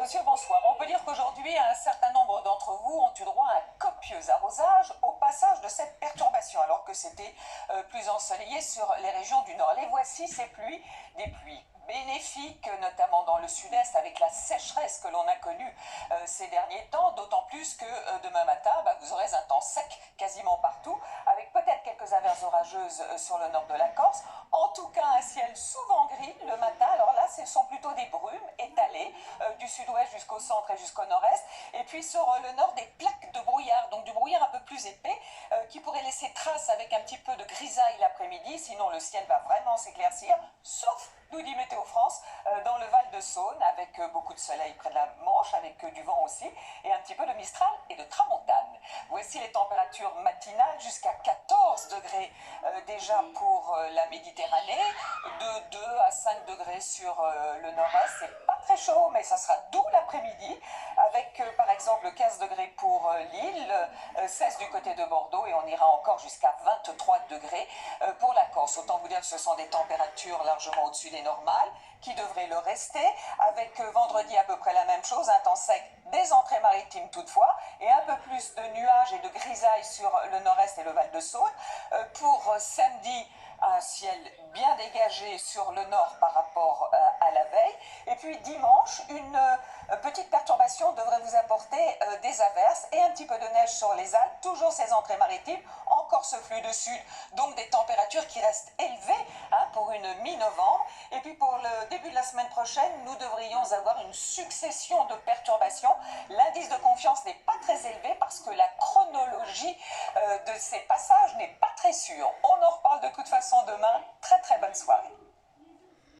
Monsieur, bonsoir. On peut dire qu'aujourd'hui, un certain nombre d'entre vous ont eu droit à un copieux arrosage au passage de cette perturbation, alors que c'était plus ensoleillé sur les régions du nord. Les voici, ces pluies, des pluies bénéfiques, notamment dans le sud-est, avec la sécheresse que l'on a connue ces derniers temps, d'autant plus que demain matin, vous aurez un temps sec quasiment partout, avec peut-être quelques averses orageuses sur le nord de la Corse. En tout cas, un ciel souvent gris le matin. Alors là, ce sont plutôt des brumes étalées du sud-ouest jusqu'au centre et jusqu'au nord-est. Et puis sur le nord, des plaques de brouillard, donc du brouillard un peu plus épais, qui pourrait laisser trace avec un petit peu de grisaille l'après-midi. Sinon, le ciel va vraiment s'éclaircir, sauf, nous dit Météo France, dans le Val de Saône, avec beaucoup de soleil près de la Manche, avec du vent aussi, et un petit peu de Mistral et de Tramontane. Voici les températures matinales, jusqu'à 14 degrés déjà pour la Méditerranée, de 2 à 5 degrés sur le nord-est. C'est pas très chaud, mais ça sera doux l'après-midi, avec par exemple 15 degrés pour Lille, 16 du côté de Bordeaux, et on ira encore jusqu'à 23 degrés pour la Corse. Autant vous dire que ce sont des températures largement au-dessus des normales, qui devraient le rester, avec vendredi à peu près la même chose, un temps sec des entrées maritimes toutefois, et un peu plus de nuages et de grisailles sur le nord-est et le Val de Saône. Pour samedi, un ciel bien dégagé sur le nord par rapport à la veille. Et puis dimanche, une petite perturbation devrait vous apporter des averses et un petit peu de neige sur les Alpes, toujours ces entrées maritimes, encore ce flux de sud, donc des températures qui restent élevées pour une mi-novembre. Et puis pour le début de la semaine prochaine, nous devrions avoir une succession de perturbations. L'indice de confiance n'est pas très élevé parce que la chronologie de ces passages n'est pas très sûre. On en reparle de toute façon demain. Très très bonne soirée.